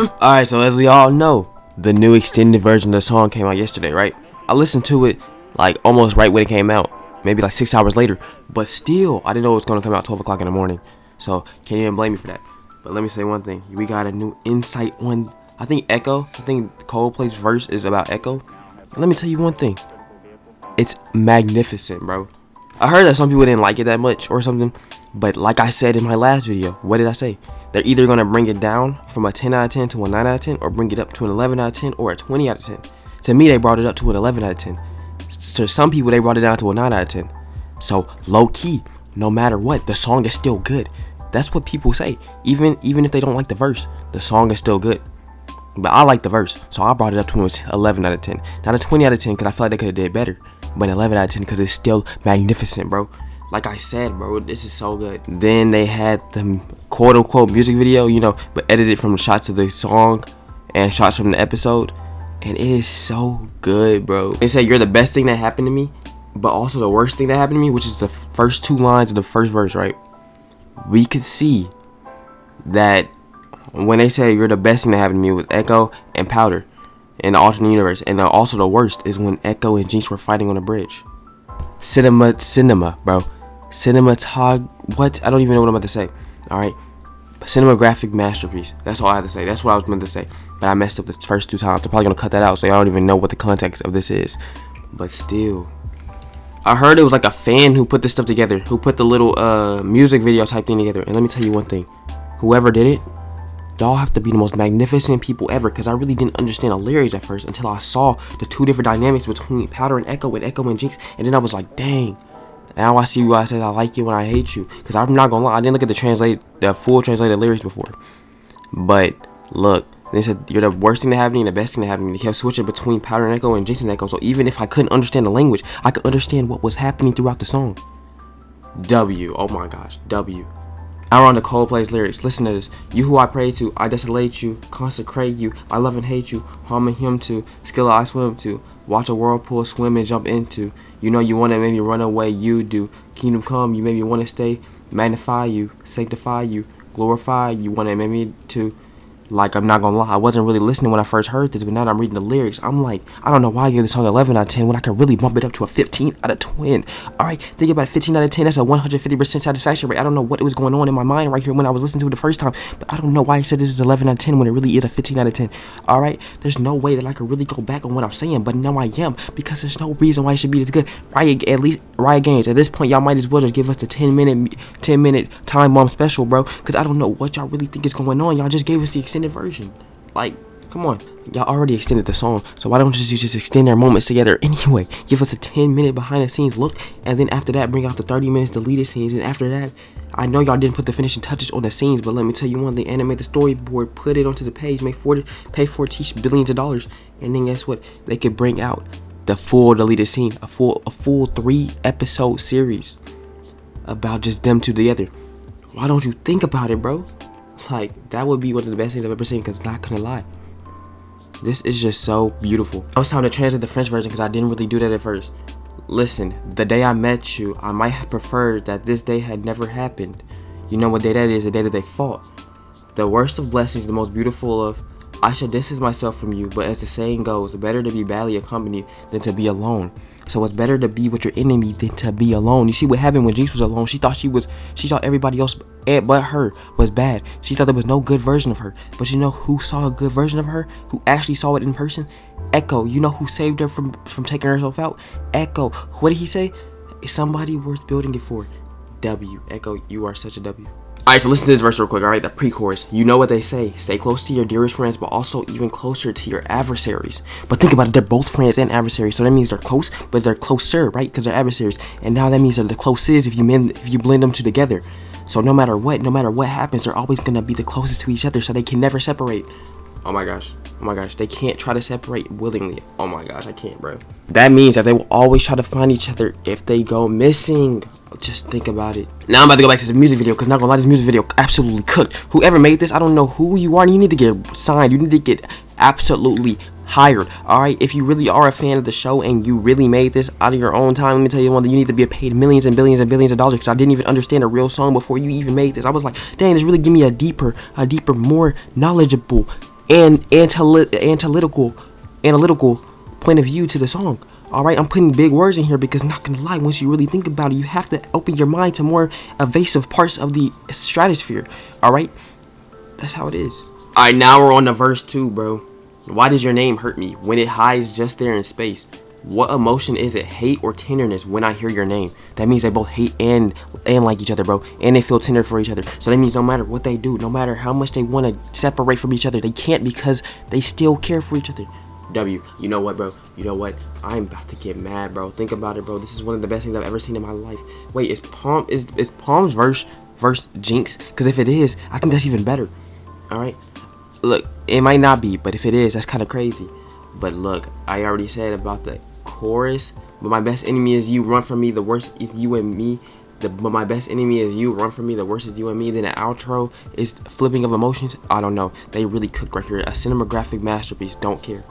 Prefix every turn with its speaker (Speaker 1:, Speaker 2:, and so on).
Speaker 1: Alright, so as we all know, the new extended version of the song came out yesterday, right? I listened to it like almost right when it came out, maybe like 6 hours later, but still, I didn't know it was going to come out 12 o'clock in the morning, so can't even blame me for that. But let me say one thing, we got a new insight on, I think Coldplay's verse is about Echo. And let me tell you one thing, it's magnificent, bro. I heard that some people didn't like it that much or something, but like I said in my last video, what did I say? They're either going to bring it down from a 10 out of 10 to a 9 out of 10, or bring it up to an 11 out of 10 or a 20 out of 10. To me, they brought it up to an 11 out of 10. To some people, they brought it down to a 9 out of 10. So, low key, no matter what, the song is still good. That's what people say. Even if they don't like the verse, the song is still good. But I like the verse, so I brought it up to an 11 out of 10. Not a 20 out of 10 because I feel like they could have did better. But an 11 out of 10 because it's still magnificent, bro. Like I said, bro, this is so good. Then they had the quote-unquote music video, but edited from the shots of the song and shots from the episode. And it is so good, bro. They say you're the best thing that happened to me, but also the worst thing that happened to me, which is the first 2 lines of the first verse, right? We could see that when they say you're the best thing that happened to me with Echo and Powder in the alternate universe. And also the worst is when Echo and Jinx were fighting on the bridge. Cinema, bro. What? I don't even know what I'm about to say. Alright. Cinematographic masterpiece. That's all I have to say. That's what I was meant to say. But I messed up the first 2 times. I'm probably going to cut that out, so y'all don't even know what the context of this is. But still. I heard it was like a fan who put this stuff together. Who put the little music video type thing together. And let me tell you one thing. Whoever did it, y'all have to be the most magnificent people ever, because I really didn't understand the lyrics at first until I saw the 2 different dynamics between Powder and Echo and Jinx, and then I was like, dang, now I see why I said I like you when I hate you. Because I'm not gonna lie, I didn't look at the full translated lyrics before. But look, they said you're the worst thing that happened to me and the best thing that happened to me. They kept switching between Powder and Echo and Jinx and Echo, so even if I couldn't understand the language, I could understand what was happening throughout the song. W, oh my gosh, W. Now on the Coldplay's lyrics. Listen to this. You who I pray to, I desolate you, consecrate you, I love and hate you, harm and him to, skill I swim to, watch a whirlpool swim and jump into. You know you want to make me run away, you do. Kingdom come, you make me want to stay, magnify you, sanctify you, glorify you, want to make me to. Like, I'm not gonna lie, I wasn't really listening when I first heard this, but now that I'm reading the lyrics, I'm like, I don't know why I give this song 11 out of 10 when I can really bump it up to a 15 out of 10. Alright, think about it, 15 out of 10, that's a 150% satisfaction rate. I don't know what was going on in my mind right here when I was listening to it the first time, but I don't know why I said this is 11 out of 10 when it really is a 15 out of 10. Alright, there's no way that I could really go back on what I'm saying, but now I am, because there's no reason why it should be this good. Riot Games, at this point, y'all might as well just give us the 10 minute time bomb special, bro, because I don't know what y'all really think is going on. Y'all just gave us the extended version. Like, come on, y'all already extended the song, so why don't you just extend their moments together anyway? Give us a 10-minute behind the scenes look, and then after that bring out the 30 minutes deleted scenes, and after that, I know y'all didn't put the finishing touches on the scenes, but let me tell you one thing, animate the storyboard, put it onto the page, pay for it, billions of dollars, and then guess what? They could bring out the full deleted scene, a full 3-episode series about just them 2 together. Why don't you think about it, bro? Like, that would be one of the best things I've ever seen, because not gonna lie, this is just so beautiful. Now it's time to translate the French version, because I didn't really do that at first. Listen, the day I met you, I might have preferred that this day had never happened. You know what day that is? The day that they fought. The worst of blessings, the most beautiful of, I should distance myself from you, but as the saying goes, better to be badly accompanied than to be alone. So it's better to be with your enemy than to be alone. You see what happened when Jinx was alone? She saw everybody else but her was bad. She thought there was no good version of her. But you know who saw a good version of her? Who actually saw it in person? Echo. You know who saved her from taking herself out? Echo. What did he say? Is somebody worth building it for? W. Echo, you are such a W. Alright, so listen to this verse real quick, alright? The pre-chorus. You know what they say. Stay close to your dearest friends, but also even closer to your adversaries. But think about it, they're both friends and adversaries. So that means they're close, but they're closer, right? Because they're adversaries. And now that means they're the closest if you blend them 2 together. So no matter what happens, they're always going to be the closest to each other, so they can never separate. Oh my gosh, they can't try to separate willingly. Oh my gosh, I can't, bro. That means that they will always try to find each other if they go missing. Just think about it. Now I'm about to go back to the music video, because not gonna lie, this music video absolutely cooked. Whoever made this, I don't know who you are, and you need to get signed. You need to get absolutely hired. Alright, if you really are a fan of the show and you really made this out of your own time, let me tell you one thing, you need to be paid millions and billions and billions of dollars, because I didn't even understand a real song before you even made this. I was like, dang, this really give me a deeper, more knowledgeable and analytical point of view to the song. All right, I'm putting big words in here because, not gonna lie, once you really think about it, you have to open your mind to more evasive parts of the stratosphere. All right, that's how it is. All right, now we're on to verse 2, bro. Why does your name hurt me when it hides just there in space? What emotion is it, hate or tenderness, when I hear your name? That means they both hate and like each other, bro. And they feel tender for each other. So that means no matter what they do, no matter how much they want to separate from each other, they can't, because they still care for each other. W, you know what, bro? You know what? I'm about to get mad, bro. Think about it, bro. This is one of the best things I've ever seen in my life. Wait, is Pomme's verse Jinx? Because if it is, I think that's even better. All right. Look, it might not be, but if it is, that's kind of crazy. But look, I already said about the chorus. But my best enemy is you, run from me, the worst is you and me. But my best enemy is you, run from me, the worst is you and me. Then the outro is flipping of emotions. I don't know. They really cooked right here. A cinematographic masterpiece. Don't care.